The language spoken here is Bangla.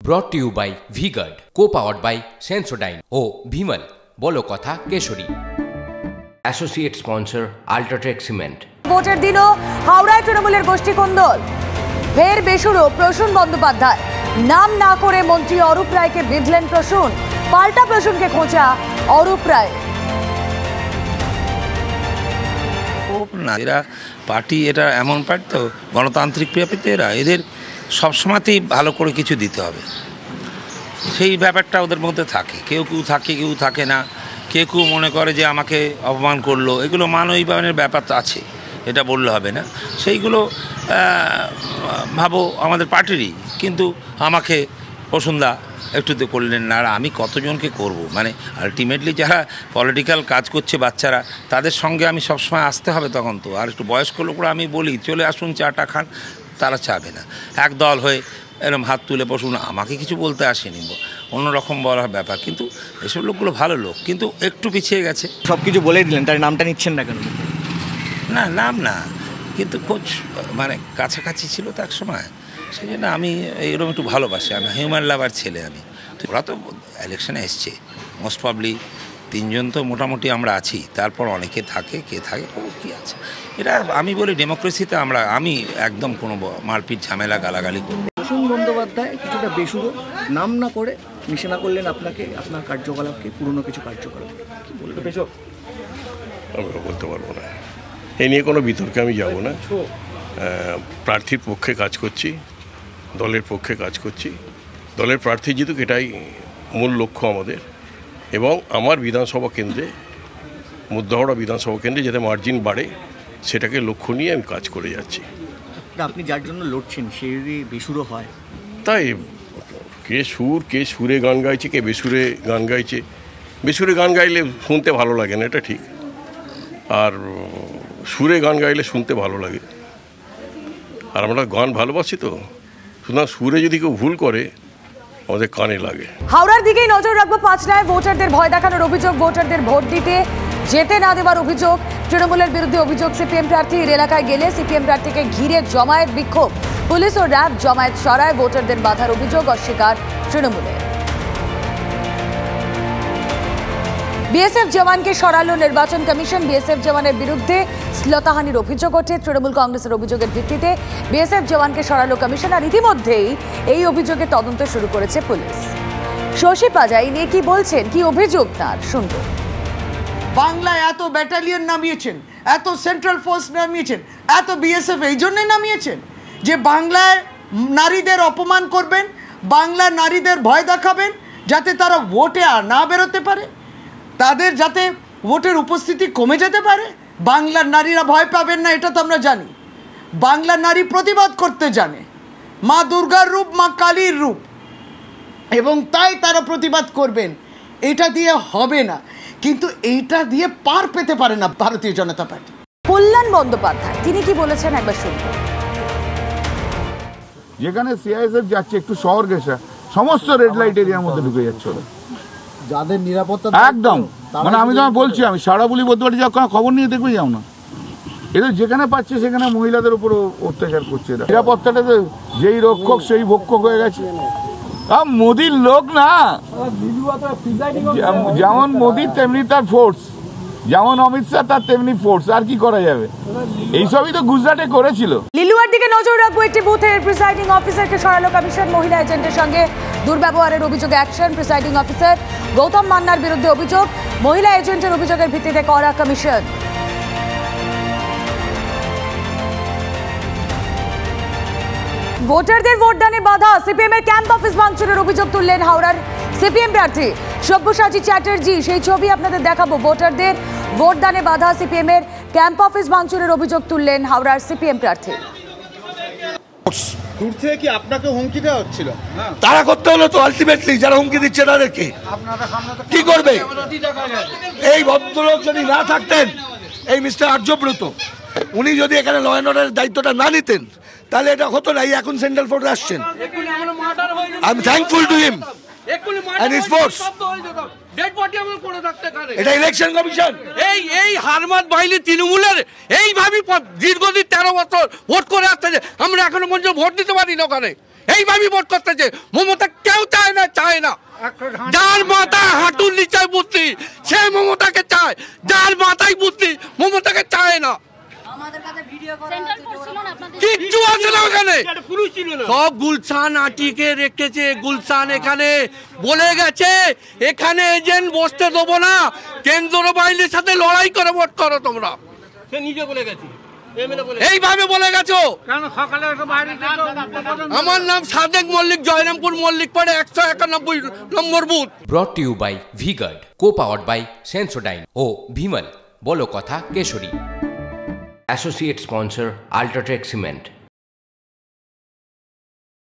ব্রট to you by V-Guard, co-powered by Sensodyne ও ভিমল বলো কথা কেশরী। Associate sponsor UltraTech cement. ভোটের দিনও হাওড়ায় তৃণমূলের গোষ্ঠী কোন্দল, ফের বেসুরো প্রসূন বন্দ্যোপাধ্যায়। নাম না করে মন্ত্রী অরূপ রায়কে বিঁধলেন প্রসূন, পাল্টা প্রসূনকে খোঁচা অরূপ রায়। এরা পার্টি, এটা এমন পার্টি তো গণতান্ত্রিক প্রিয়াপিতে, এদের সবসময়তেই ভালো করে কিছু দিতে হবে, সেই ব্যাপারটা ওদের মধ্যে থাকে। কেউ কেউ থাকে, কেউ থাকে না, কেউ কেউ মনে করে যে আমাকে অপমান করলো, এগুলো মানবিকতার ব্যাপার তো আছে, এটা বললে হবে না। সেইগুলো ভাবো আমাদের পার্টিরই, কিন্তু আমাকে প্রসূনদা একটুতে করলেন না। আর আমি কতজনকে করব, মানে আলটিমেটলি যারা পলিটিক্যাল কাজ করছে বাচ্চারা, তাদের সঙ্গে আমি সবসময় আসতে হবে তখন তো। আর একটু বয়স্ক লোকরা আমি বলি চলে আসুন চাটা খান, তারা চাবে না। এক দল হয়ে এরকম হাত তুলে বসুন, আমাকে কিছু বলতে আসেনি, অন্যরকম বলার ব্যাপার। কিন্তু এসব লোকগুলো ভালো লোক, কিন্তু একটু পিছিয়ে গেছে। সব কিছু বলে দিলেন, তার নামটা নিচ্ছেন না কেন? না, নাম না, কিন্তু খোঁজ মানে কাছাকাছি ছিল তো এক সময়, সেই জন্য আমি এরকম একটু ভালোবাসি। আমি হিউম্যান লাভার ছেলে। আমি তো ওরা তো ইলেকশনে এসছে, মোস্ট প্রবলি 3 জন তো মোটামুটি আমরা আছি, তারপর অনেকে থাকে, কে থাকে কী আছে। এটা আমি বলি ডেমোক্রেসিতে আমি একদম কোনো মারপিট ঝামেলা গালাগালি করব। প্রসূন বন্দ্যোপাধ্যায় কিছুটা বেসুরো, নাম না করে নিশানা করলেন আপনাকে, আপনার কার্যকলাপকে, পুরনো কিছু কার্যকলাপ। কি বলবেন? আমি বলতে পারবো না, এ নিয়ে কোনো বিতর্কে আমি যাব না। প্রার্থীর পক্ষে কাজ করছি, দলের পক্ষে কাজ করছি, দলের প্রার্থী জিতুক, এটাই মূল লক্ষ্য আমাদের। এবং আমার বিধানসভা কেন্দ্রে, মুদ্রাহাওড়া বিধানসভা কেন্দ্রে যাতে মার্জিন বাড়ে, সেটাকে লক্ষ্য নিয়ে আমি কাজ করে যাচ্ছি। আপনি যার জন্য লড়ছেন সে যদি বেসুরো হয়, তাই কে সুরে গান গাইছে, কে বেসুরে গান গাইছে। বেসুরে গান গাইলে শুনতে ভালো লাগে না, এটা ঠিক। আর সুরে গান গাইলে শুনতে ভালো লাগে। আর আমরা গান ভালোবাসি তো, সুতরাং সুরে যদি কেউ ভুল করে আমাদের কানে লাগে। হাওড়ার দিকেই নজর রাখবো। পাঁচনায় ভোটারদের ভয় দেখানোর অভিযোগ, ভোটারদের ভোট দিতে যেতে না দেওয়ার অভিযোগ, তৃণমূলের বিরুদ্ধে অভিযোগ। সিপিএম প্রার্থীর এলাকায় গেলে সিপিএম প্রার্থীকে ঘিরে জমায়েত বিক্ষোভ, পুলিশ ও র্যাব জমায়েত সরায়, ভোটারদের বাধার অভিযোগ অস্বীকার তৃণমূলের। বিএসএফ জওয়ানকে সরালো নির্বাচন কমিশন, বিএসএফ জওয়ানের বিরুদ্ধে শ্লীলতাহানির অভিযোগ ওঠে। তৃণমূল কংগ্রেসের অভিযোগের ভিত্তিতে বিএসএফ জওয়ানকে সরালো কমিশন, আর ইতিমধ্যেই এই অভিযোগের তদন্ত শুরু করেছে পুলিশ। শশী পাজাই নিয়ে কি বলছেন, কি অভিযোগ তার, শুনব। বাংলায় এত ব্যাটালিয়ন নামিয়েছেন, এত সেন্ট্রাল ফোর্স নামিয়েছেন, এত বিএসএফ এই জন্যই নামিয়েছেন যে বাংলায় নারীদের অপমান করবেন, বাংলার নারীদের ভয় দেখাবেন, যাতে তারা ভোটে আর না বেরোতে পারে, তাদের যাতে ভোটের উপস্থিতি কমে যেতে পারে। বাংলার নারীরা ভয় পাবেন না, এটা তো আমরা জানি। বাংলার নারী প্রতিবাদ করতে জানে, মা দুর্গার রূপ, মা কালীর রূপ, এবং তাই তারা প্রতিবাদ করবেন। এটা দিয়ে হবে না, কিন্তু এইটা দিয়ে পার পেতে পারে না ভারতীয় জনতা পার্টি। কল্যাণ বন্দ্যোপাধ্যায় তিনি কি বলেছেন একবার শুনব। যেখানে সিআইএসএফ যাচ্ছে একটু শহর গেছে, সমস্ত রেড লাইট এরিয়ার মধ্যে ঢুকে যাচ্ছে ওরা, যাদের নিরাপত্তা একদম। মানে আমি তোমায় বলছি, আমি সারা বলি বলতে পারি, যা খবর নিয়ে দেখবে যাও না, এদের যেখানে পাচ্ছে সেখানে মহিলাদের উপর অত্যাচার করছে এরা। নিরাপত্তাটা যেই রক্ষক সেই ভক্ষক হয়ে গেছে। মোদির লোক না, যেমন মোদি তেমনি তার ফোর্স, যেমন অমিত শাহ তার তেমনি ফোর্স, আর কি করা যাবে? এইসবই তো গুজরাটে করেছিল। লিলুয়ার দিকে নজর রাখবো। একটি বুথের প্রিসাইডিং অফিসারকে সরালো কমিশন, মহিলা এজেন্টের সঙ্গে দুর্ব্যবহারের অভিযোগে অ্যাকশন। প্রিসাইডিং অফিসার গৌতম মান্নার বিরুদ্ধে অভিযোগ, মহিলা এজেন্টের অভিযোগের ভিত্তিতে করা কমিশন। ভোটারদের ভোটদানে বাধা, সিপিএম এর ক্যাম্প অফিস ভাঙচুরের অভিযোগ তুললেন হাওড়ার সিপিএম প্রার্থী সব্যসাচী চ্যাটার্জি। সেই ছবি আপনাদের দেখাবো। ভোটারদের ভোটদানে বাধা, সিপিএম এর ক্যাম্প অফিস ভাঙচুরের অভিযোগ তুললেন হাওড়ার সিপিএম প্রার্থী। দূর থেকে কি আপনাকে হুমকি দেওয়া হচ্ছিল? তারা করতে হলো তো, আলটিমেটলি যারা হুমকি দিচ্ছে তাদেরকে কি করবে? এই ভদ্রলোক যদি না থাকতেন, এই মিস্টার আর্যব্রত, উনি যদি এখানে ল অ্যান্ড অর্ডারের দায়িত্বটা না নিতেন, তাহলে এটা হতো না। এখন সেন্ট্রাল ফোর্সে আসছেন, I am thankful to him and his force. এটা ইলেকশন কমিশন, এই হারমাত বাহিনী তৃণমূলের এইভাবে দীর্ঘদিন 13 বছর ভোট করে আসছে, আমরা এখনো পর্যন্ত ভোট দিতে পারি না ওখানে। এইভাবেই ভোট করতেছে। মমতা কেউ চায় না। যার মাথায় হাঁটুর নিচে বুদ্ধি সে মমতাকে চায়, যার মাথায় বুদ্ধি মমতাকে চায় না। কিচ্ছু আছে না ওখানে, সব গুলশান আটিকে রেখেছে। গুলশান এখানে বলে গেছে এখানে এজেন্ট বসতে দেবো না, কেন্দ্র বাহিনীর সাথে লড়াই করে ভোট করো তোমরা। সে নিজে বলে গেছে, এইভাবে বলে গেছো। আমার নাম সাদেক মল্লিক, জয়রামপুর মল্লিক পাড়ে 191 number booth. Brought to you by V-Guard, co powered by Sensodyne ও ভিমল, বলো কথা কেশরী। Associate sponsor UltraTech cement.